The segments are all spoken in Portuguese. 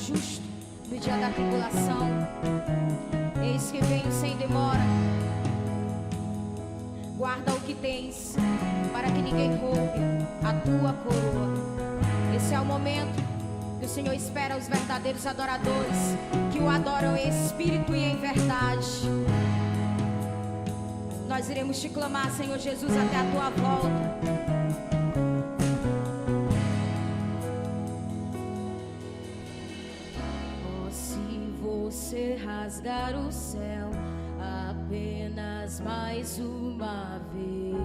justo no dia da tribulação. Eis que venho sem demora. Guarda o que tens, para que ninguém roube a tua coroa. Esse é o momento que o Senhor espera os verdadeiros adoradores, que o adoram em espírito e em verdade. Nós iremos te clamar, Senhor Jesus, até a tua volta. Oh, se você rasgar o céu apenas mais uma vez,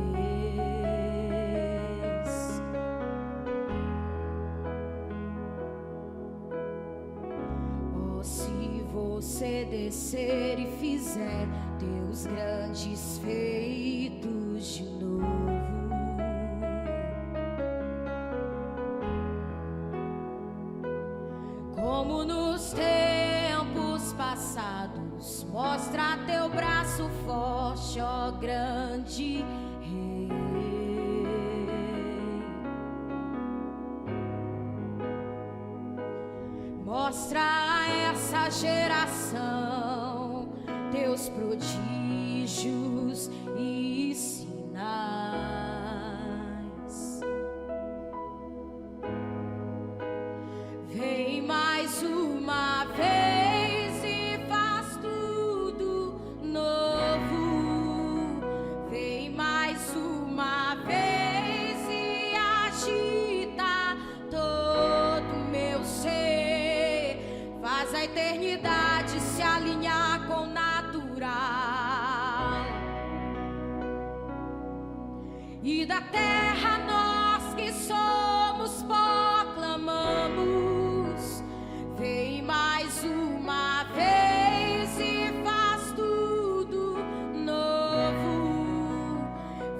oh, se você descer e fizer teus grandes feitos de novo, como nos tempos passados, mostra teu braço forte, ó grande Rei. Mostra a essa geração teus prodígios e sinais. Vem mais uma vez e faz tudo novo. Vem mais uma vez e agita todo meu ser. Faz a eternidade se alinhar com o natural. E da terra nós que somos proclamamos. Vem mais uma vez e faz tudo novo.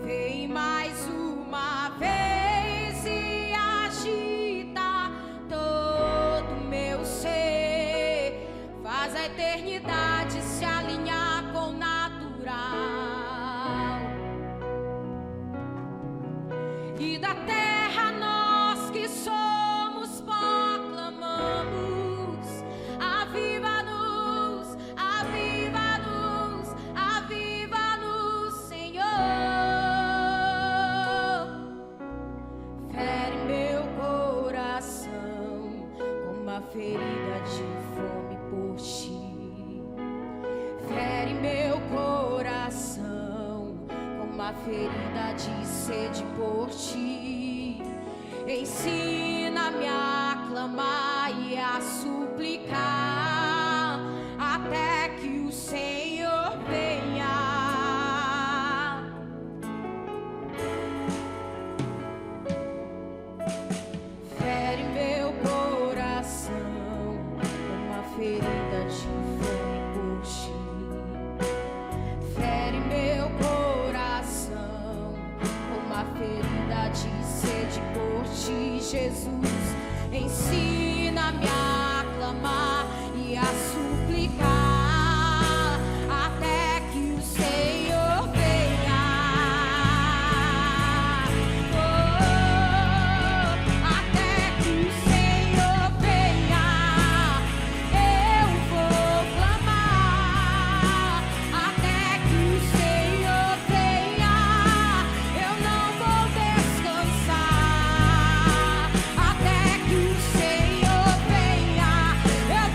Vem mais uma vez e agita todo meu ser. Faz a eternidade se alinhar com o natural. E da terra nós que somos proclamamos. Aviva-nos, aviva-nos, aviva-nos, Senhor. Fere meu coração com uma ferida de fome por ti. Fere meu coração com uma ferida de sede por ti. Ensina-me a clamar e a suplicar até que o Senhor venha. Fere meu coração com uma ferida de fome por ti. Fere meu coração com uma ferida de sede por ti, Jesus. Ensina-me a clamar e a suplicar até que o Senhor venha. Oh, até que o Senhor venha, eu vou clamar. Até que o Senhor venha, eu não vou descansar. Até que o Senhor venha, eu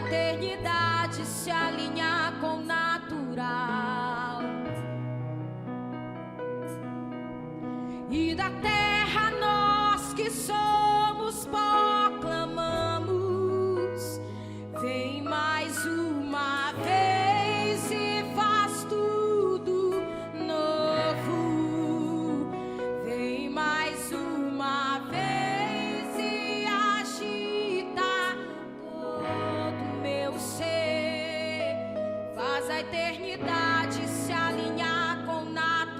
eternidade se alinhar com o natural. E da terra nós que somos proclamamos: vem mais uma vez e faz tudo novo. Vem mais uma vez e agita todo meu ser. Faz a eternidade se alinhar com o natural.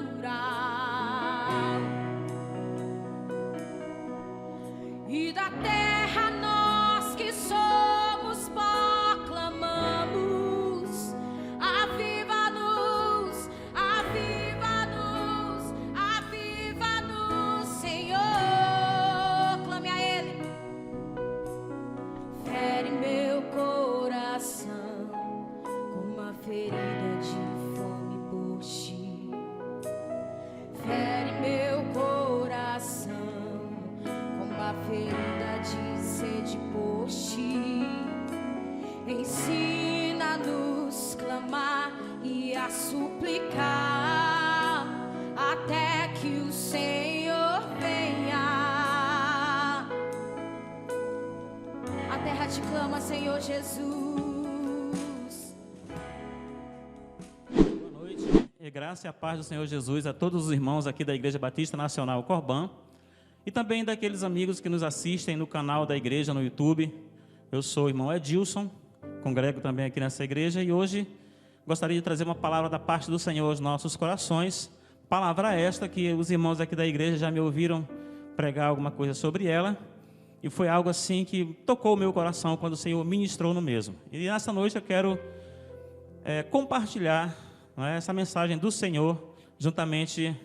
E da terra nós que somos proclamamos: aviva-nos, aviva-nos, aviva-nos, Senhor. Clame a Ele. Fere meu coração com uma ferida de fome por ti. Fere meu coração a ferida de sede por ti. Ensina-nos clamar e a suplicar até que o Senhor venha. A terra te clama, Senhor Jesus. Boa noite e graça e a paz do Senhor Jesus a todos os irmãos aqui da Igreja Batista Nacional Corbã e também daqueles amigos que nos assistem no canal da igreja no YouTube. Eu sou o irmão Edilson, congrego também aqui nessa igreja e hoje gostaria de trazer uma palavra da parte do Senhor aos nossos corações. Palavra esta que os irmãos aqui da igreja já me ouviram pregar alguma coisa sobre ela e foi algo assim que tocou o meu coração quando o Senhor ministrou no mesmo. E nessa noite eu quero compartilhar, não é, essa mensagem do Senhor juntamente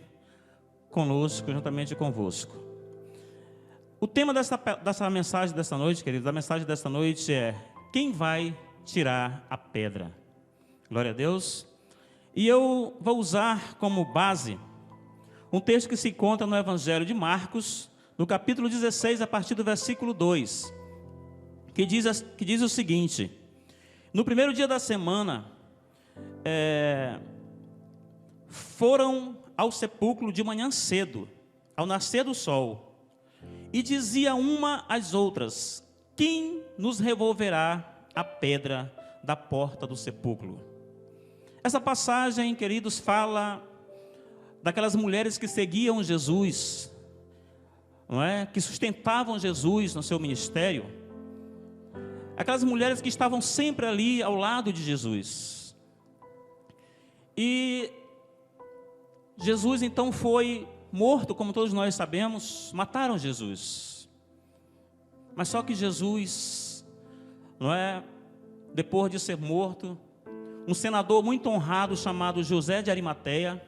conosco, juntamente convosco. O tema dessa mensagem dessa noite, queridos, da mensagem dessa noite é: quem vai tirar a pedra? Glória a Deus. E eu vou usar como base um texto que se encontra no Evangelho de Marcos, no capítulo 16, a partir do versículo 2, que diz o seguinte: no primeiro dia da semana, foram ao sepulcro de manhã cedo, ao nascer do sol, e dizia uma às outras: quem nos removerá a pedra da porta do sepulcro? Essa passagem, queridos, fala daquelas mulheres que seguiam Jesus, não é? Que sustentavam Jesus no seu ministério. Aquelas mulheres que estavam sempre ali ao lado de Jesus. E Jesus então foi morto, como todos nós sabemos. Mataram Jesus. Mas só que Jesus, não é, depois de ser morto, um senador muito honrado chamado José de Arimateia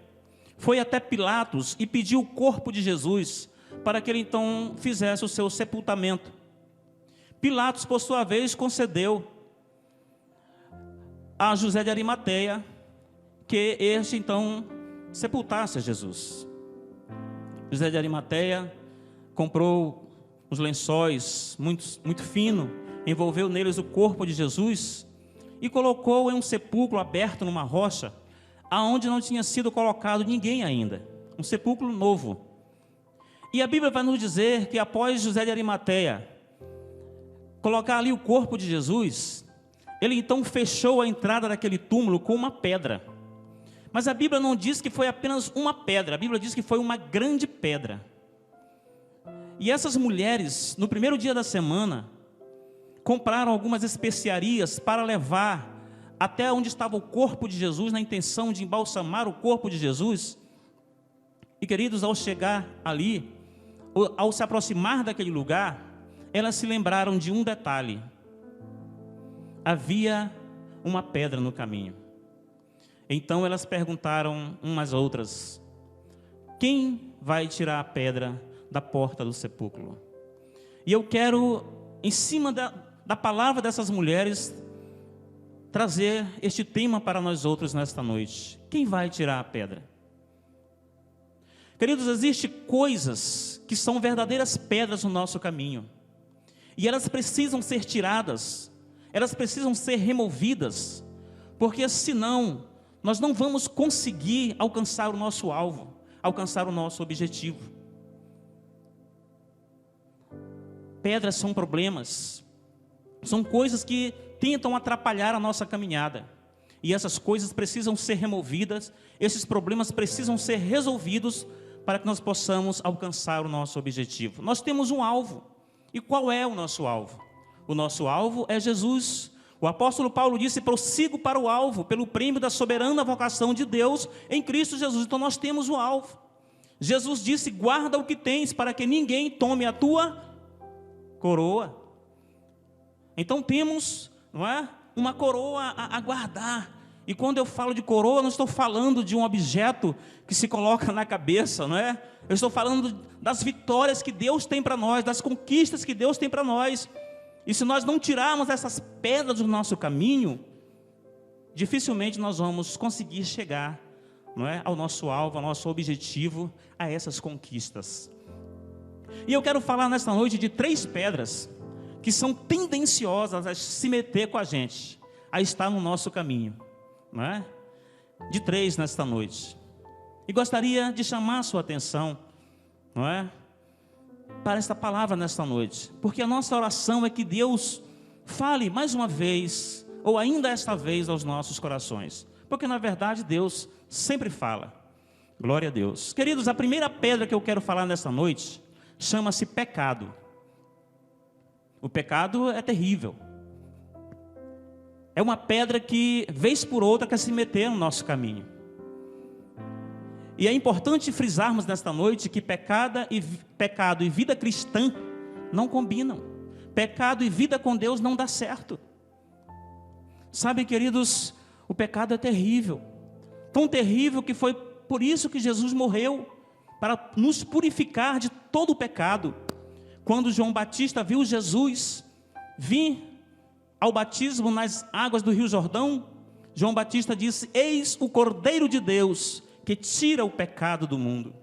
foi até Pilatos e pediu o corpo de Jesus para que ele então fizesse o seu sepultamento. Pilatos, por sua vez, concedeu a José de Arimateia que este então sepultasse a Jesus. José de Arimateia comprou os lençóis muito fino, envolveu neles o corpo de Jesus e colocou em um sepulcro aberto numa rocha, aonde não tinha sido colocado ninguém ainda, um sepulcro novo. E a Bíblia vai nos dizer que após José de Arimateia colocar ali o corpo de Jesus, ele então fechou a entrada daquele túmulo com uma pedra. Mas a Bíblia não diz que foi apenas uma pedra, a Bíblia diz que foi uma grande pedra. E essas mulheres, no primeiro dia da semana, compraram algumas especiarias para levar até onde estava o corpo de Jesus, na intenção de embalsamar o corpo de Jesus. E queridos, ao chegar ali, ao se aproximar daquele lugar, elas se lembraram de um detalhe: havia uma pedra no caminho. Então elas perguntaram umas às outras: quem vai tirar a pedra da porta do sepulcro? E eu quero, em cima da palavra dessas mulheres, trazer este tema para nós outros nesta noite: quem vai tirar a pedra? Queridos, existem coisas que são verdadeiras pedras no nosso caminho, e elas precisam ser tiradas, elas precisam ser removidas, porque senão nós não vamos conseguir alcançar o nosso alvo, alcançar o nosso objetivo. Pedras são problemas, são coisas que tentam atrapalhar a nossa caminhada, e essas coisas precisam ser removidas, esses problemas precisam ser resolvidos, para que nós possamos alcançar o nosso objetivo. Nós temos um alvo, e qual é o nosso alvo? O nosso alvo é Jesus. O apóstolo Paulo disse: prossigo para o alvo, pelo prêmio da soberana vocação de Deus em Cristo Jesus. Então nós temos o alvo. Jesus disse: guarda o que tens, para que ninguém tome a tua coroa. Então temos, não é, uma coroa a guardar. E quando eu falo de coroa, não estou falando de um objeto que se coloca na cabeça, não é? Eu estou falando das vitórias que Deus tem para nós, das conquistas que Deus tem para nós. E se nós não tirarmos essas pedras do nosso caminho, dificilmente nós vamos conseguir chegar, não é, ao nosso alvo, ao nosso objetivo, a essas conquistas. E eu quero falar nesta noite de 3 pedras que são tendenciosas a se meter com a gente, a estar no nosso caminho, não é? De 3 nesta noite. E gostaria de chamar a sua atenção, não é, para esta palavra nesta noite, porque a nossa oração é que Deus fale mais uma vez, ou ainda esta vez, aos nossos corações, porque na verdade Deus sempre fala. Glória a Deus. Queridos, a primeira pedra que eu quero falar nesta noite chama-se pecado. O pecado é terrível. É uma pedra que, vez por outra, quer se meter no nosso caminho. E é importante frisarmos nesta noite que pecado e vida cristã não combinam. Pecado e vida com Deus não dá certo. Sabe, queridos, o pecado é terrível. Tão terrível que foi por isso que Jesus morreu, para nos purificar de todo o pecado. Quando João Batista viu Jesus vir ao batismo nas águas do Rio Jordão, João Batista disse: eis o Cordeiro de Deus, que tira o pecado do mundo.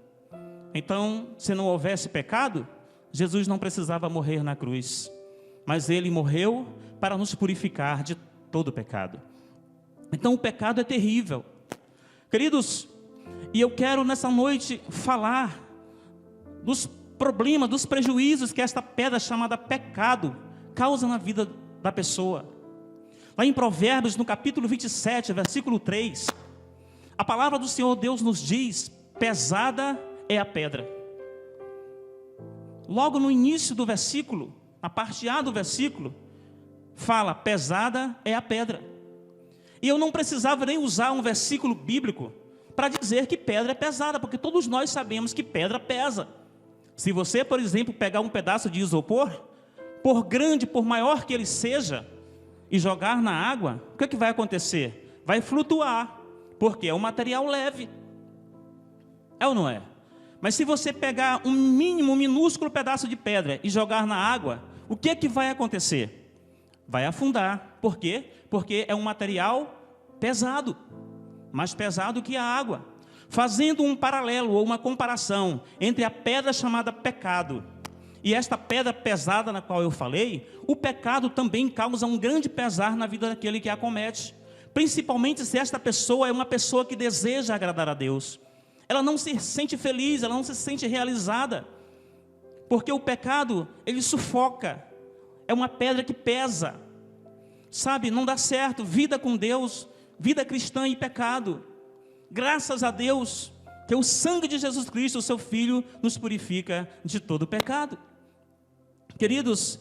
Então, se não houvesse pecado, Jesus não precisava morrer na cruz, mas Ele morreu para nos purificar de todo o pecado. Então o pecado é terrível. Queridos, e eu quero nessa noite falar dos problemas, dos prejuízos que esta pedra chamada pecado causa na vida da pessoa. Lá em Provérbios, no capítulo 27, versículo 3, a palavra do Senhor Deus nos diz: pesada é a pedra. Logo no início do versículo, na parte A do versículo, fala: pesada é a pedra. E eu não precisava nem usar um versículo bíblico para dizer que pedra é pesada, porque todos nós sabemos que pedra pesa. Se você, por exemplo, pegar um pedaço de isopor, por grande, por maior que ele seja, e jogar na água, o que vai acontecer? Vai flutuar, porque é um material leve. É ou não é? Mas se você pegar um minúsculo pedaço de pedra e jogar na água, o que vai acontecer? Vai afundar. Por quê? Porque é um material pesado, mais pesado que a água. Fazendo um paralelo ou uma comparação entre a pedra chamada pecado e esta pedra pesada na qual eu falei, o pecado também causa um grande pesar na vida daquele que a comete, principalmente se esta pessoa é uma pessoa que deseja agradar a Deus. Ela não se sente feliz, ela não se sente realizada, porque o pecado, ele sufoca, é uma pedra que pesa, sabe, não dá certo, vida com Deus, vida cristã e pecado. Graças a Deus, que o sangue de Jesus Cristo, o seu Filho, nos purifica de todo o pecado. Queridos,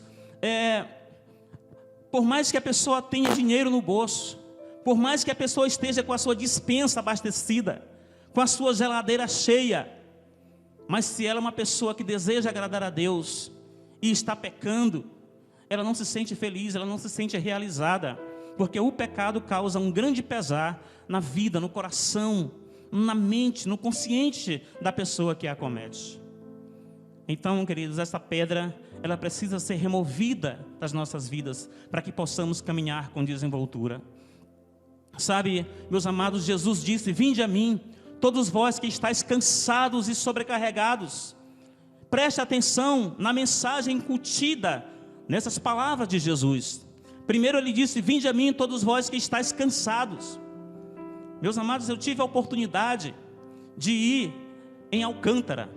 por mais que a pessoa tenha dinheiro no bolso, por mais que a pessoa esteja com a sua despensa abastecida, com a sua geladeira cheia, mas se ela é uma pessoa que deseja agradar a Deus e está pecando, ela não se sente feliz, ela não se sente realizada, porque o pecado causa um grande pesar na vida, no coração, na mente, no consciente da pessoa que a comete. Então, queridos, essa pedra, ela precisa ser removida das nossas vidas, para que possamos caminhar com desenvoltura. Sabe, meus amados, Jesus disse: vinde a mim, todos vós que estáis cansados e sobrecarregados. Preste atenção na mensagem incutida nessas palavras de Jesus. Primeiro ele disse: vinde a mim todos vós que estáis cansados. Meus amados, eu tive a oportunidade de ir em Alcântara,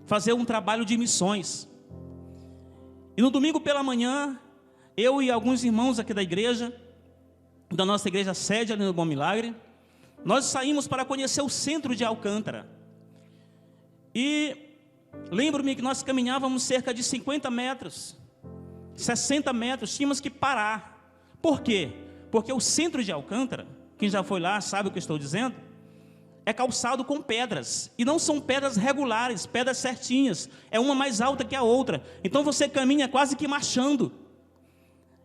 fazer um trabalho de missões. E no domingo pela manhã, eu e alguns irmãos aqui da igreja, da nossa igreja sede ali no Bom Milagre, nós saímos para conhecer o centro de Alcântara. E lembro-me que nós caminhávamos cerca de 50 metros, 60 metros, tínhamos que parar. Por quê? Porque o centro de Alcântara, quem já foi lá sabe o que eu estou dizendo, é calçado com pedras, e não são pedras regulares, pedras certinhas, é uma mais alta que a outra, então você caminha quase que marchando,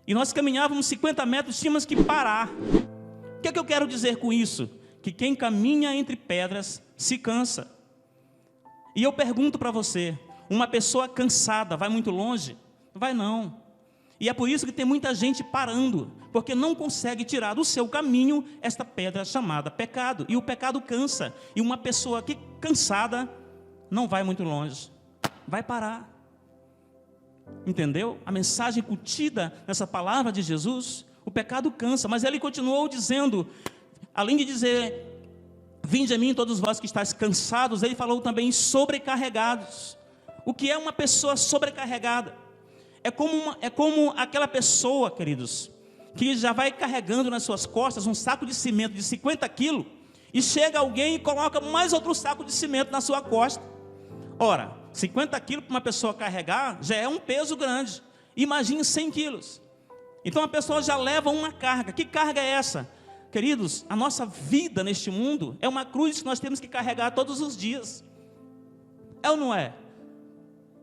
e nós caminhávamos 50 metros, tínhamos que parar. O que é que eu quero dizer com isso? Que quem caminha entre pedras se cansa. E eu pergunto para você, uma pessoa cansada vai muito longe? Vai não. E é por isso que tem muita gente parando, porque não consegue tirar do seu caminho esta pedra chamada pecado. E o pecado cansa. E uma pessoa que cansada não vai muito longe, vai parar. Entendeu? A mensagem contida nessa palavra de Jesus, o pecado cansa. Mas ele continuou dizendo, além de dizer: vinde a mim todos vós que estáis cansados, ele falou também sobrecarregados. O que é uma pessoa sobrecarregada? É como aquela pessoa, queridos, que já vai carregando nas suas costas um saco de cimento de 50 quilos, e chega alguém e coloca mais outro saco de cimento na sua costa. Ora, 50 quilos para uma pessoa carregar já é um peso grande. Imagine 100 quilos. Então a pessoa já leva uma carga. Que carga é essa? Queridos, a nossa vida neste mundo é uma cruz que nós temos que carregar todos os dias. É ou não é?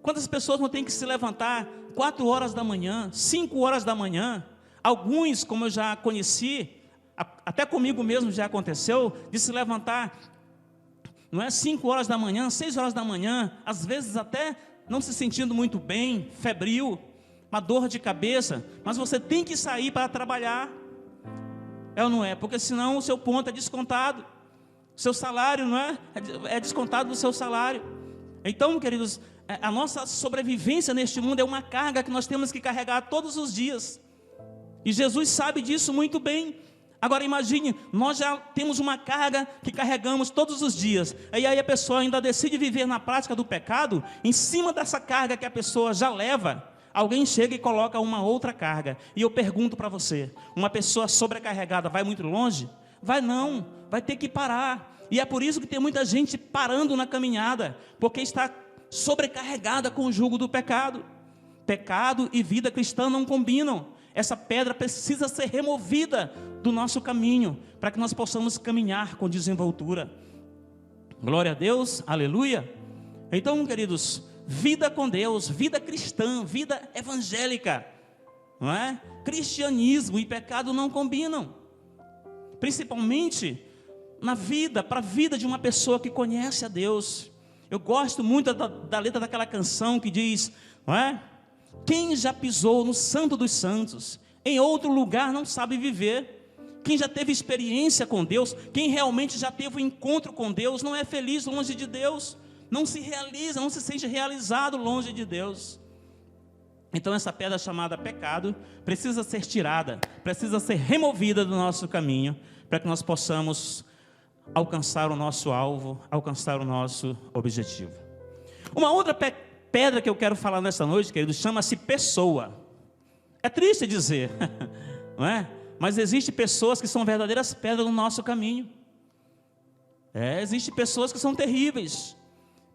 Quantas pessoas não têm que se levantar 4 horas da manhã, 5 horas da manhã? Alguns, como eu já conheci, até comigo mesmo já aconteceu, de se levantar, não é 5 horas da manhã, 6 horas da manhã, às vezes até não se sentindo muito bem, febril, uma dor de cabeça, mas você tem que sair para trabalhar. É ou não é? Porque senão o seu ponto é descontado, seu salário, não é? É descontado do seu salário. Então, queridos, a nossa sobrevivência neste mundo é uma carga que nós temos que carregar todos os dias. E Jesus sabe disso muito bem. Agora imagine, nós já temos uma carga que carregamos todos os dias. E aí a pessoa ainda decide viver na prática do pecado. Em cima dessa carga que a pessoa já leva, alguém chega e coloca uma outra carga. E eu pergunto para você, uma pessoa sobrecarregada vai muito longe? Vai não, vai ter que parar. E é por isso que tem muita gente parando na caminhada, porque está sobrecarregada com o jugo do pecado. Pecado e vida cristã não combinam. Essa pedra precisa ser removida do nosso caminho, para que nós possamos caminhar com desenvoltura. Glória a Deus, aleluia. Então, queridos, vida com Deus, vida cristã, vida evangélica, não é? Cristianismo e pecado não combinam, principalmente na vida, para a vida de uma pessoa que conhece a Deus. Eu gosto muito da letra daquela canção que diz, não é? Quem já pisou no Santo dos Santos, em outro lugar não sabe viver. Quem já teve experiência com Deus, quem realmente já teve um encontro com Deus, não é feliz longe de Deus, não se realiza, não se sente realizado longe de Deus. Então essa pedra chamada pecado precisa ser tirada, precisa ser removida do nosso caminho, para que nós possamos alcançar o nosso alvo, alcançar o nosso objetivo. Uma outra pedra que eu quero falar nessa noite, queridos, chama-se pessoa. É triste dizer, não é? Mas existem pessoas que são verdadeiras pedras no nosso caminho. Existem pessoas que são terríveis.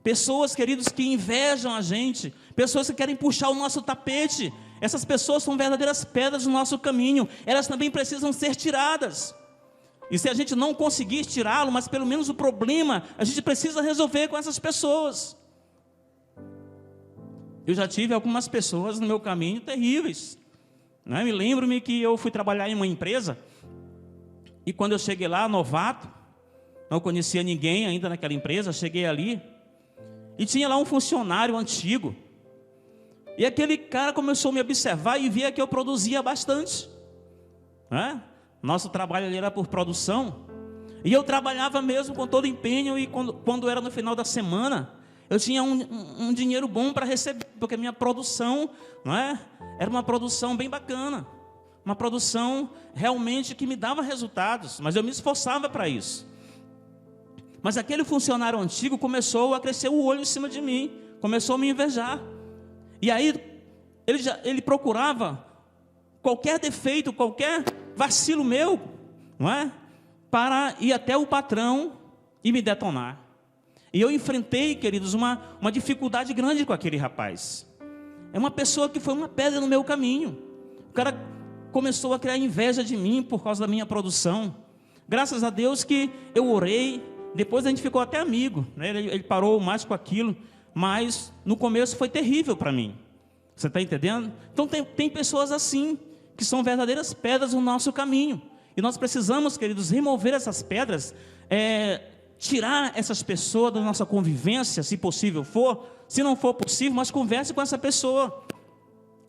Pessoas, queridos, que invejam a gente. Pessoas que querem puxar o nosso tapete. Essas pessoas são verdadeiras pedras no nosso caminho. Elas também precisam ser tiradas. E se a gente não conseguir tirá-lo, mas pelo menos o problema, a gente precisa resolver com essas pessoas. Eu já tive algumas pessoas no meu caminho terríveis. Me lembro-me que eu fui trabalhar em uma empresa, e quando eu cheguei lá, novato, não conhecia ninguém ainda naquela empresa, cheguei ali, e tinha lá um funcionário antigo, e aquele cara começou a me observar e via que eu produzia bastante, Nosso trabalho ali era por produção, e eu trabalhava mesmo com todo empenho, e quando era no final da semana, eu tinha um dinheiro bom para receber, porque a minha produção, era uma produção bem bacana. uma produção realmente que me dava resultados, mas eu me esforçava para isso. Mas aquele funcionário antigo começou a crescer o olho em cima de mim, começou a me invejar. E aí ele procurava qualquer defeito, qualquer vacilo meu, não é? Para ir até o patrão e me detonar. E eu enfrentei, queridos, uma dificuldade grande com aquele rapaz. É uma pessoa que foi uma pedra no meu caminho. O cara começou a criar inveja de mim por causa da minha produção. Graças a Deus que eu orei, depois a gente ficou até amigo, né? Ele parou mais com aquilo, mas no começo foi terrível para mim. Você está entendendo? Então tem pessoas assim, que são verdadeiras pedras no nosso caminho. E nós precisamos, queridos, remover essas pedras, tirar essas pessoas da nossa convivência, se possível for. Se não for possível, mas converse com essa pessoa.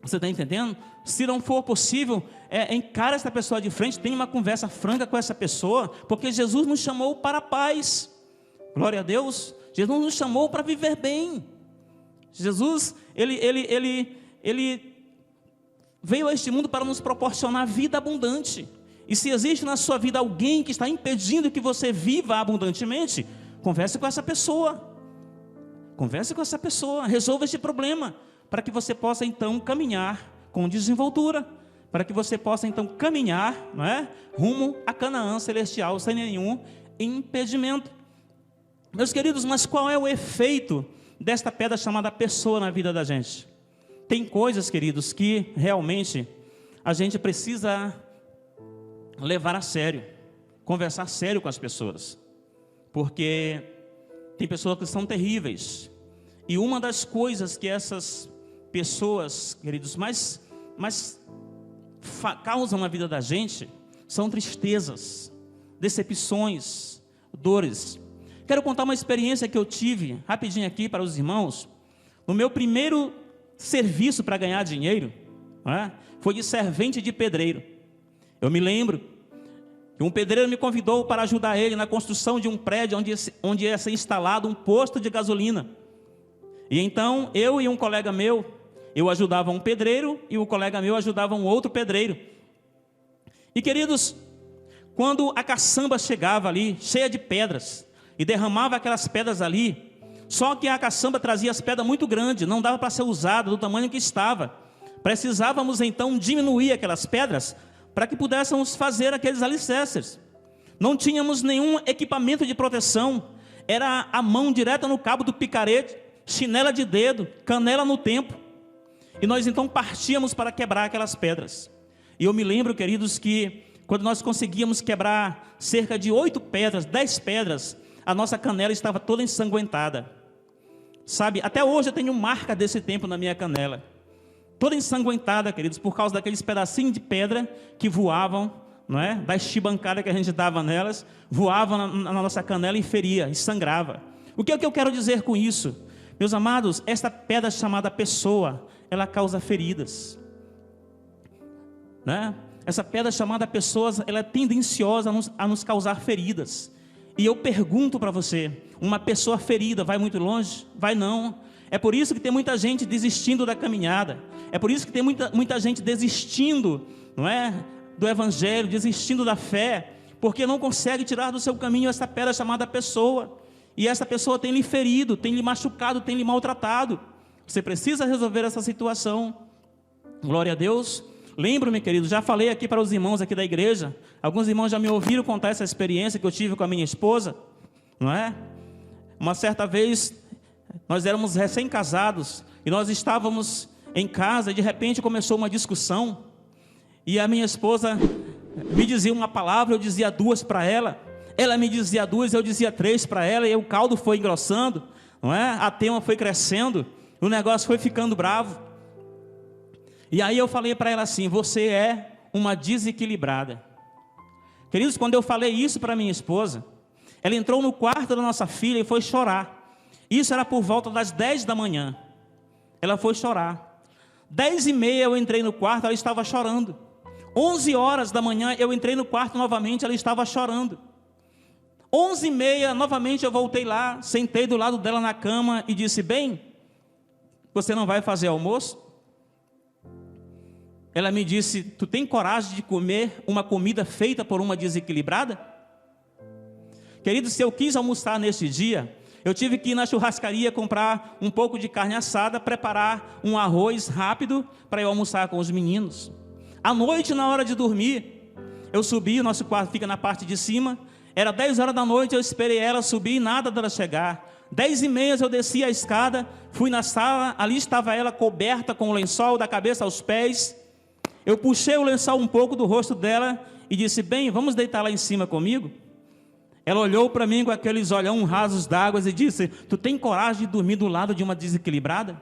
Você está entendendo? Se não for possível, encara essa pessoa de frente, tenha uma conversa franca com essa pessoa, porque Jesus nos chamou para a paz. Glória a Deus. Jesus nos chamou para viver bem. Jesus, ele veio a este mundo para nos proporcionar vida abundante. E se existe na sua vida alguém que está impedindo que você viva abundantemente, converse com essa pessoa. Converse com essa pessoa, resolva este problema, para que você possa então caminhar com desenvoltura, para que você possa então caminhar, não é, rumo a Canaã celestial, sem nenhum impedimento. Meus queridos, mas qual é o efeito desta pedra chamada pessoa na vida da gente? Tem coisas, queridos, que realmente a gente precisa levar a sério, conversar sério com as pessoas, porque tem pessoas que são terríveis, e uma das coisas que essas pessoas, queridos, mais causam na vida da gente, são tristezas, decepções, dores. Quero contar uma experiência que eu tive, rapidinho aqui para os irmãos. No meu primeiro serviço para ganhar dinheiro, foi de servente de pedreiro. Eu me lembro que um pedreiro me convidou para ajudar ele na construção de um prédio onde ia ser instalado um posto de gasolina. E então, eu e um colega meu, eu ajudava um pedreiro e o colega meu ajudava um outro pedreiro. E queridos, quando a caçamba chegava ali, cheia de pedras, e derramava aquelas pedras ali, só que a caçamba trazia as pedras muito grandes, não dava para ser usada do tamanho que estava. Precisávamos então diminuir aquelas pedras, para que pudéssemos fazer aqueles alicerces. Não tínhamos nenhum equipamento de proteção, era a mão direta no cabo do picarete, chinela de dedo, canela no tempo. E nós então partíamos para quebrar aquelas pedras. E eu me lembro, queridos, que quando nós conseguíamos quebrar cerca de 8 pedras, 10 pedras, a nossa canela estava toda ensanguentada. Sabe, até hoje eu tenho marca desse tempo na minha canela. Toda ensanguentada, queridos, por causa daqueles pedacinhos de pedra que voavam, não é? Da chibancada que a gente dava nelas, voavam na nossa canela e feria, e sangrava. O que é que eu quero dizer com isso? Meus amados, esta pedra chamada pessoa, ela causa feridas, né? Essa pedra chamada pessoas, ela é tendenciosa a nos causar feridas. E eu pergunto para você, uma pessoa ferida vai muito longe? Vai não. É por isso que tem muita gente desistindo da caminhada. É por isso que tem muita gente desistindo, não é, do evangelho, desistindo da fé, porque não consegue tirar do seu caminho essa pedra chamada pessoa. E essa pessoa tem lhe ferido, tem lhe machucado, tem lhe maltratado. Você precisa resolver essa situação. Glória a Deus. Lembro-me, querido, já falei aqui para os irmãos aqui da igreja. Alguns irmãos já me ouviram contar essa experiência que eu tive com a minha esposa, não é? Uma certa vez, nós éramos recém-casados e nós estávamos em casa e de repente começou uma discussão. E a minha esposa me dizia uma palavra, eu dizia 2 para ela. Ela me dizia 2, eu dizia 3 para ela, e o caldo foi engrossando, não é? A tema foi crescendo, o negócio foi ficando bravo. E aí eu falei para ela assim: você é uma desequilibrada. Queridos, quando eu falei isso para minha esposa, ela entrou no quarto da nossa filha e foi chorar. Isso era por volta das 10 da manhã. Ela foi chorar. 10h30 eu entrei no quarto, ela estava chorando. 11 horas da manhã eu entrei no quarto novamente, ela estava chorando. 11h30 novamente eu voltei lá, sentei do lado dela na cama e disse: bem, você não vai fazer almoço? ela me disse: tu tem coragem de comer uma comida feita por uma desequilibrada? Querido, se eu quis almoçar neste dia, eu tive que ir na churrascaria comprar um pouco de carne assada, preparar um arroz rápido para eu almoçar com os meninos. À noite, na hora de dormir, eu subi, o nosso quarto fica na parte de cima, era 10 horas da noite, eu esperei ela subir e nada dela chegar. 10h30 eu desci a escada, fui na sala, ali estava ela coberta com o lençol da cabeça aos pés. Eu puxei o lençol um pouco do rosto dela e disse: bem, vamos deitar lá em cima comigo? Ela olhou para mim com aqueles olhão rasos d'água e disse: tu tem coragem de dormir do lado de uma desequilibrada?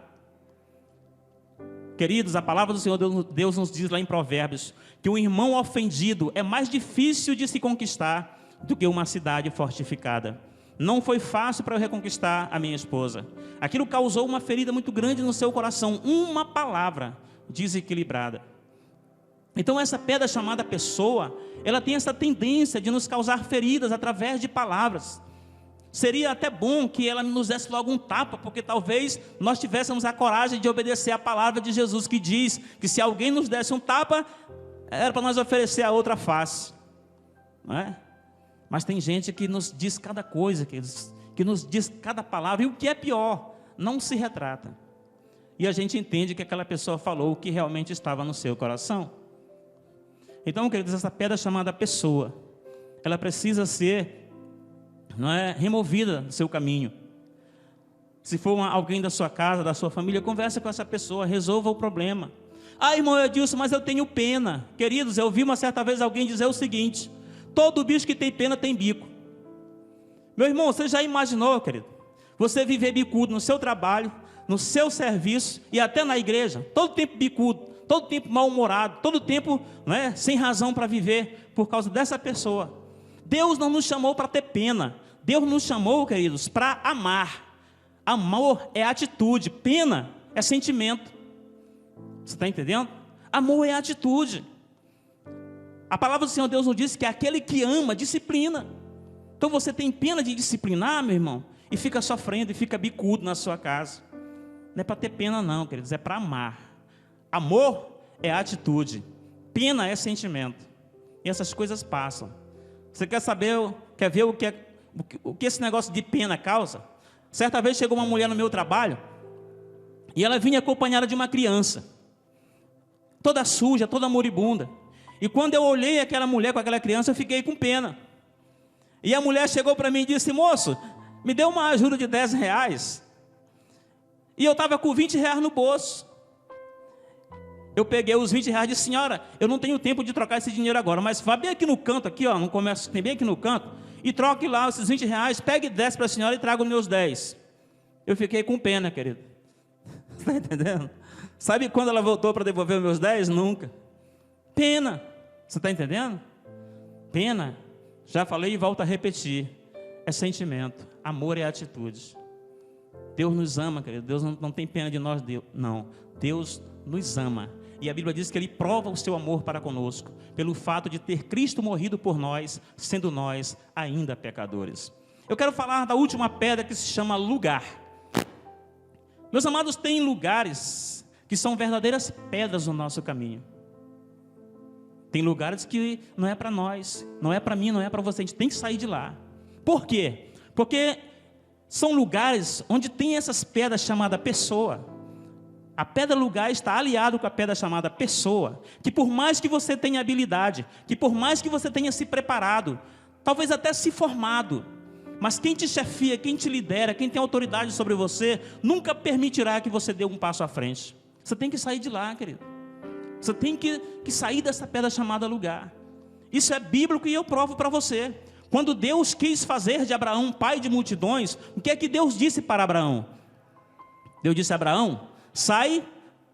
Queridos, a palavra do Senhor Deus nos diz lá em Provérbios que um irmão ofendido é mais difícil de se conquistar do que uma cidade fortificada. Não foi fácil para eu reconquistar a minha esposa. Aquilo causou uma ferida muito grande no seu coração. Uma palavra desequilibrada. Então essa pedra chamada pessoa, ela tem essa tendência de nos causar feridas através de palavras. Seria até bom que ela nos desse logo um tapa, porque talvez nós tivéssemos a coragem de obedecer a palavra de Jesus, que diz que se alguém nos desse um tapa, era para nós oferecer a outra face. Não é? Mas tem gente que nos diz cada coisa, que nos diz cada palavra, e o que é pior, não se retrata. E a gente entende que aquela pessoa falou o que realmente estava no seu coração. Então, queridos, essa pedra chamada pessoa, ela precisa ser, removida do seu caminho. Se for alguém da sua casa, da sua família, converse com essa pessoa, resolva o problema. Ah, irmão Edilson, mas eu tenho pena. Queridos, eu vi uma certa vez alguém dizer o seguinte: todo bicho que tem pena tem bico. Meu irmão, você já imaginou, querido, você viver bicudo no seu trabalho, no seu serviço e até na igreja, todo tempo bicudo, todo tempo mal-humorado, todo tempo sem razão para viver por causa dessa pessoa. Deus não nos chamou para ter pena. Deus nos chamou, queridos, para amar. Amor é atitude, pena é sentimento. Você está entendendo? Amor é atitude. A palavra do Senhor Deus nos diz que aquele que ama, disciplina. Então você tem pena de disciplinar, meu irmão, e fica sofrendo, e fica bicudo na sua casa. Não é para ter pena não, queridos, é para amar. Amor é atitude, pena é sentimento. E essas coisas passam. Você quer ver o que esse negócio de pena causa? Certa vez chegou uma mulher no meu trabalho, e ela vinha acompanhada de uma criança, toda suja, toda moribunda. E quando eu olhei aquela mulher com aquela criança, eu fiquei com pena. E a mulher chegou para mim e disse: moço, me deu uma ajuda de R$10. E eu estava com R$20 no bolso. Eu peguei os R$20 e disse: senhora, eu não tenho tempo de trocar esse dinheiro agora, mas vá bem aqui no canto, aqui, ó, no comércio, tem bem aqui no canto, e troque lá esses R$20, pegue 10 para a senhora e traga os meus 10. Eu fiquei com pena, querido. Está entendendo? Sabe quando ela voltou para devolver os meus 10? Nunca. Pena. Você está entendendo? Pena, já falei e volto a repetir, é sentimento. Amor é atitude. Deus nos ama, querido. Deus não tem pena de nós, não. Deus nos ama. E a Bíblia diz que Ele prova o seu amor para conosco, pelo fato de ter Cristo morrido por nós, sendo nós ainda pecadores. Eu quero falar da última pedra, que se chama lugar. Meus amados, tem lugares que são verdadeiras pedras no nosso caminho. Tem lugares que não é para nós, não é para mim, não é para você, a gente tem que sair de lá. Por quê? Porque são lugares onde tem essas pedras chamadas pessoa. A pedra lugar está aliado com a pedra chamada pessoa, que por mais que você tenha habilidade, que por mais que você tenha se preparado, talvez até se formado, mas quem te chefia, quem te lidera, quem tem autoridade sobre você, nunca permitirá que você dê um passo à frente. Você tem que sair de lá, querido. Você tem que sair dessa pedra chamada lugar. Isso é bíblico e eu provo para você. Quando Deus quis fazer de Abraão pai de multidões, o que é que Deus disse para Abraão? Deus disse a Abraão: sai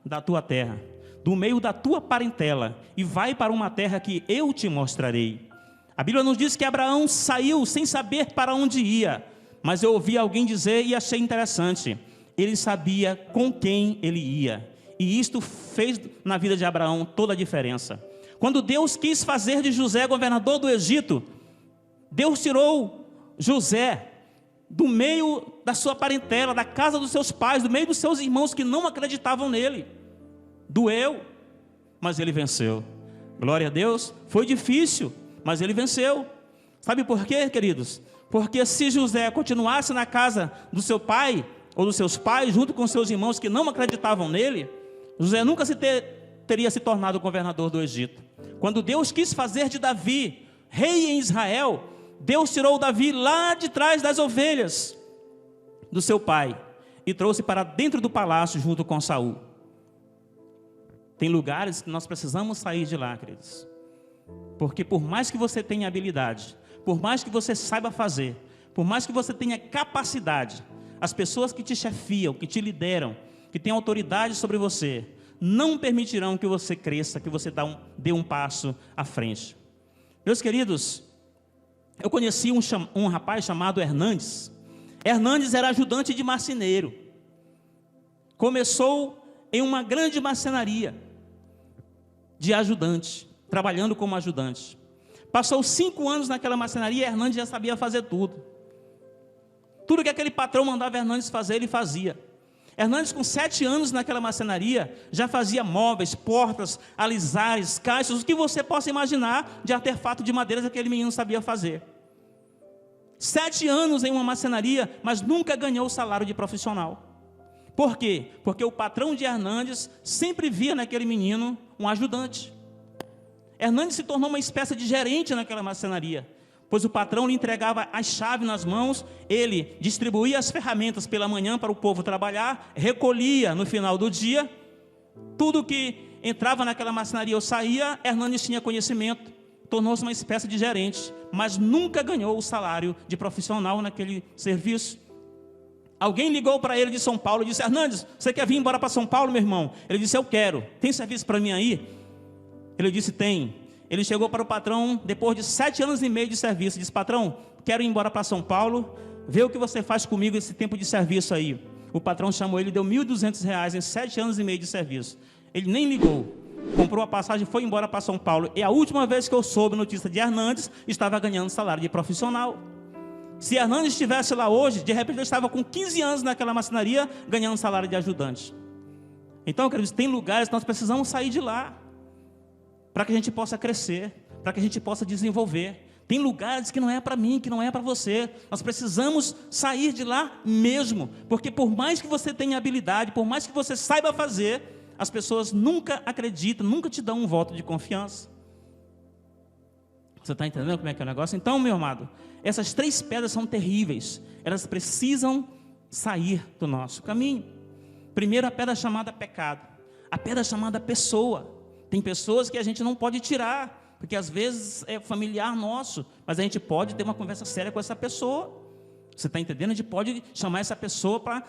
da tua terra, do meio da tua parentela, e vai para uma terra que eu te mostrarei. A Bíblia nos diz que Abraão saiu sem saber para onde ia, mas eu ouvi alguém dizer e achei interessante: ele sabia com quem ele ia. E isto fez na vida de Abraão toda a diferença. Quando Deus quis fazer de José governador do Egito, Deus tirou José do meio da sua parentela, da casa dos seus pais, do meio dos seus irmãos que não acreditavam nele. Doeu, mas ele venceu. Glória a Deus. Foi difícil, mas ele venceu. Sabe por quê, queridos? Porque se José continuasse na casa do seu pai, ou dos seus pais, junto com seus irmãos que não acreditavam nele, José nunca teria se tornado governador do Egito. Quando Deus quis fazer de Davi rei em Israel, Deus tirou Davi lá de trás das ovelhas do seu pai e trouxe para dentro do palácio junto com Saul. Tem lugares que nós precisamos sair de lá, queridos. Porque por mais que você tenha habilidade, por mais que você saiba fazer, por mais que você tenha capacidade, as pessoas que te chefiam, que te lideram, que têm autoridade sobre você, não permitirão que você cresça, que você dê um passo à frente. Meus queridos, eu conheci um rapaz chamado Hernandes. Hernandes era ajudante de marceneiro. Começou em uma grande marcenaria de ajudante, trabalhando como ajudante. Passou 5 anos naquela marcenaria e Hernandes já sabia fazer tudo. Tudo que aquele patrão mandava Hernandes fazer, ele fazia. Hernandes, com 7 anos naquela marcenaria, já fazia móveis, portas, alisares, caixas, o que você possa imaginar de artefato de madeira que aquele menino sabia fazer. 7 anos em uma marcenaria, mas nunca ganhou o salário de profissional. Por quê? Porque o patrão de Hernandes sempre via naquele menino um ajudante. Hernandes se tornou uma espécie de gerente naquela marcenaria, pois o patrão lhe entregava as chaves nas mãos, ele distribuía as ferramentas pela manhã para o povo trabalhar, recolhia no final do dia, tudo que entrava naquela marcenaria ou saía, Hernandes tinha conhecimento, tornou-se uma espécie de gerente, mas nunca ganhou o salário de profissional naquele serviço. Alguém ligou para ele de São Paulo e disse: Hernandes, você quer vir embora para São Paulo, meu irmão? Ele disse: eu quero. Tem serviço para mim aí? Ele disse: tem. Ele chegou para o patrão, depois de 7 anos e meio de serviço, disse: patrão, quero ir embora para São Paulo, vê o que você faz comigo esse tempo de serviço aí. O patrão chamou ele, deu R$1.200 em 7 anos e meio de serviço. Ele nem ligou, comprou a passagem e foi embora para São Paulo. E a última vez que eu soube notícia de Hernandes, estava ganhando salário de profissional. Se Hernandes estivesse lá hoje, de repente ele estava com 15 anos naquela marcenaria, ganhando salário de ajudante. Então, queridos, tem lugares que nós precisamos sair de lá, para que a gente possa crescer, para que a gente possa desenvolver. Tem lugares que não é para mim, que não é para você. Nós precisamos sair de lá mesmo, porque por mais que você tenha habilidade, por mais que você saiba fazer, as pessoas nunca acreditam, nunca te dão um voto de confiança. Você está entendendo como é que é o negócio? Então, meu amado, essas 3 pedras são terríveis. Elas precisam sair do nosso caminho. Primeiro, a pedra chamada pecado. A pedra chamada pessoa. Tem pessoas que a gente não pode tirar, porque às vezes é familiar nosso, mas a gente pode ter uma conversa séria com essa pessoa. Você está entendendo? A gente pode chamar essa pessoa para,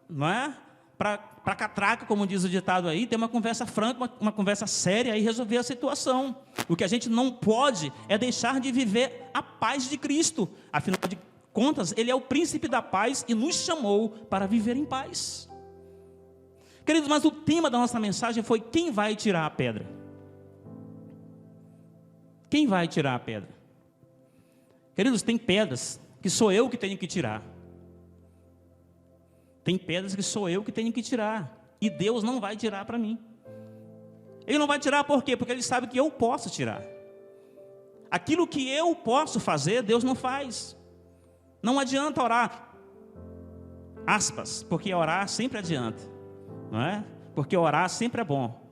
não é? Para catraca, como diz o ditado aí, ter uma conversa franca, uma conversa séria e resolver a situação. O que a gente não pode é deixar de viver a paz de Cristo. Afinal de contas, Ele é o príncipe da paz e nos chamou para viver em paz. Queridos, mas o tema da nossa mensagem foi: quem vai tirar a pedra? Quem vai tirar a pedra? Queridos, tem pedras que sou eu que tenho que tirar. Tem pedras que sou eu que tenho que tirar. E Deus não vai tirar para mim. Ele não vai tirar por quê? Porque Ele sabe que eu posso tirar. Aquilo que eu posso fazer, Deus não faz. Não adianta orar, aspas, porque orar sempre adianta, não é? Porque orar sempre é bom.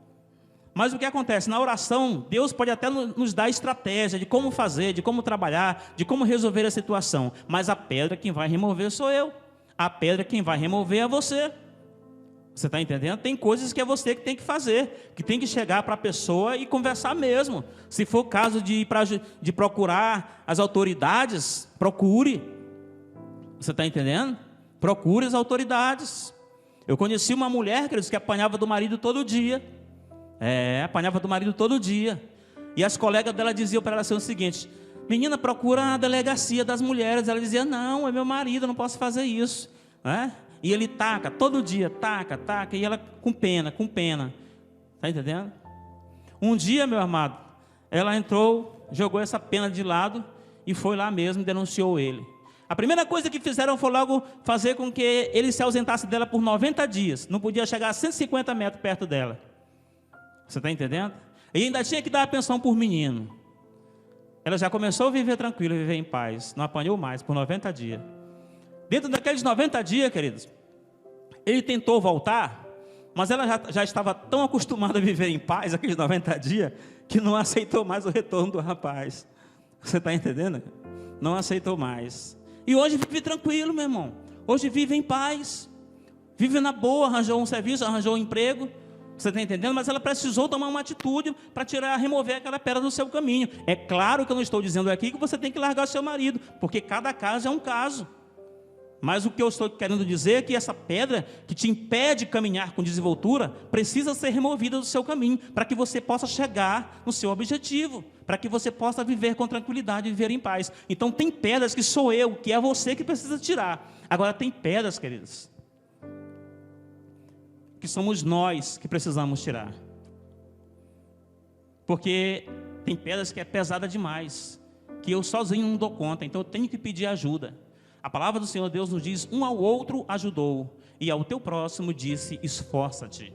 Mas o que acontece? Na oração, Deus pode até nos dar estratégia de como fazer, de como trabalhar, de como resolver a situação. Mas a pedra quem vai remover sou eu. A pedra quem vai remover é você. Você está entendendo? Tem coisas que é você que tem que fazer, que tem que chegar para a pessoa e conversar mesmo. Se for o caso de procurar as autoridades, procure. Você está entendendo? Procure as autoridades. Eu conheci uma mulher, queridos, que apanhava do marido todo dia. Apanhava do marido todo dia. E as colegas dela diziam para ela assim, o seguinte: menina, procura a delegacia das mulheres. Ela dizia: não, é meu marido, eu não posso fazer isso. E ele taca, todo dia, taca, e ela com pena. Está entendendo? Um dia, meu amado, ela entrou, jogou essa pena de lado e foi lá mesmo e denunciou ele. A primeira coisa que fizeram foi logo fazer com que ele se ausentasse dela por 90 dias. Não podia chegar a 150 metros perto dela. Você está entendendo? E ainda tinha que dar a pensão por menino. Ela já começou a viver tranquila, viver em paz. Não apanhou mais por 90 dias. Dentro daqueles 90 dias, queridos, ele tentou voltar, mas ela já estava tão acostumada a viver em paz, aqueles 90 dias, que não aceitou mais o retorno do rapaz. Você está entendendo? Não aceitou mais. E hoje vive tranquilo, meu irmão. Hoje vive em paz. Vive na boa, arranjou um serviço, arranjou um emprego. Você está entendendo? Mas ela precisou tomar uma atitude para remover aquela pedra do seu caminho. É claro que eu não estou dizendo aqui que você tem que largar seu marido, porque cada caso é um caso. Mas o que eu estou querendo dizer é que essa pedra que te impede de caminhar com desenvoltura precisa ser removida do seu caminho, para que você possa chegar no seu objetivo, para que você possa viver com tranquilidade e viver em paz. Então tem pedras que sou eu, que é você que precisa tirar. Agora tem pedras, queridos, que somos nós que precisamos tirar. Porque tem pedras que é pesada demais, que eu sozinho não dou conta, então eu tenho que pedir ajuda. A palavra do Senhor Deus nos diz, um ao outro ajudou, e ao teu próximo disse, esforça-te.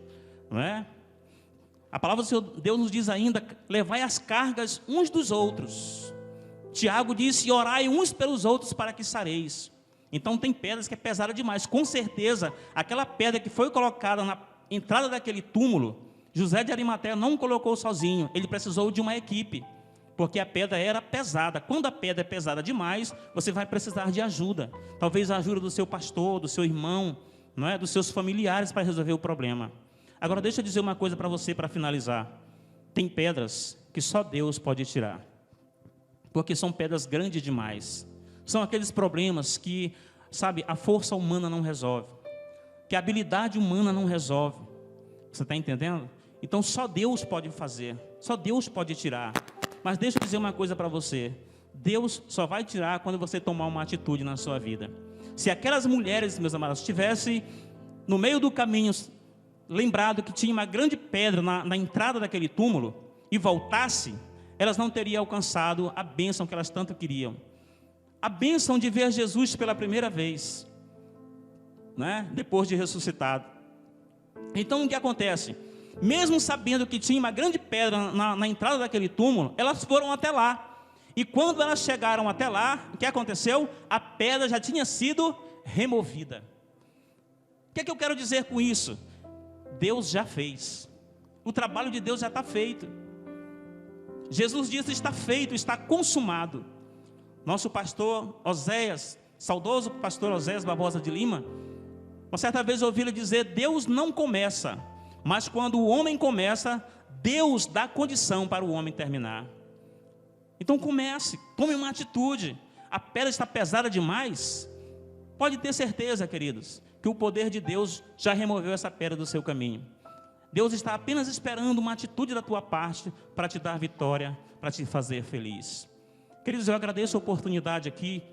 Não é? A palavra do Senhor Deus nos diz ainda, levai as cargas uns dos outros. Tiago disse, orai uns pelos outros para que sareis. Então tem pedras que é pesada demais. Com certeza, aquela pedra que foi colocada na entrada daquele túmulo, José de Arimateia não colocou sozinho, ele precisou de uma equipe. Porque a pedra era pesada. Quando a pedra é pesada demais, você vai precisar de ajuda. Talvez a ajuda do seu pastor, do seu irmão, não é? Dos seus familiares para resolver o problema. Agora deixa eu dizer uma coisa para você para finalizar. Tem pedras que só Deus pode tirar. Porque são pedras grandes demais. São aqueles problemas que, sabe, a força humana não resolve. Que a habilidade humana não resolve. Você está entendendo? Então só Deus pode fazer. Só Deus pode tirar. Mas deixa eu dizer uma coisa para você. Deus só vai tirar quando você tomar uma atitude na sua vida. Se aquelas mulheres, meus amados, tivessem no meio do caminho lembrado que tinha uma grande pedra na entrada daquele túmulo e voltasse, elas não teriam alcançado a bênção que elas tanto queriam. A bênção de ver Jesus pela primeira vez, né? Depois de ressuscitado. Então o que acontece? Mesmo sabendo que tinha uma grande pedra na entrada daquele túmulo, elas foram até lá. E quando elas chegaram até lá, o que aconteceu? A pedra já tinha sido removida. O que é que eu quero dizer com isso? Deus já fez. O trabalho de Deus já está feito. Jesus disse, está feito, está consumado. Nosso pastor Oséias, saudoso pastor Oséias Barbosa de Lima, uma certa vez eu ouvi ele dizer, Deus não começa, mas quando o homem começa, Deus dá condição para o homem terminar. Então comece, tome uma atitude. A pedra está pesada demais. Pode ter certeza, queridos, que o poder de Deus já removeu essa pedra do seu caminho. Deus está apenas esperando uma atitude da tua parte para te dar vitória, para te fazer feliz. Queridos, eu agradeço a oportunidade aqui.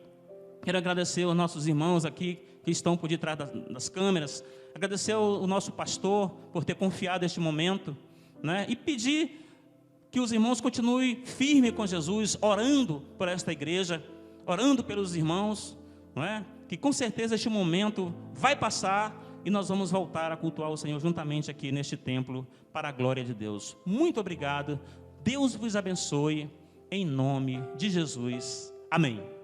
Quero agradecer aos nossos irmãos aqui que estão por detrás das câmeras. Agradecer ao nosso pastor por ter confiado este momento, né? E pedir que os irmãos continuem firmes com Jesus, orando por esta igreja, orando pelos irmãos, não é? Que com certeza este momento vai passar e nós vamos voltar a cultuar o Senhor juntamente aqui neste templo, para a glória de Deus. Muito obrigado, Deus vos abençoe, em nome de Jesus, amém.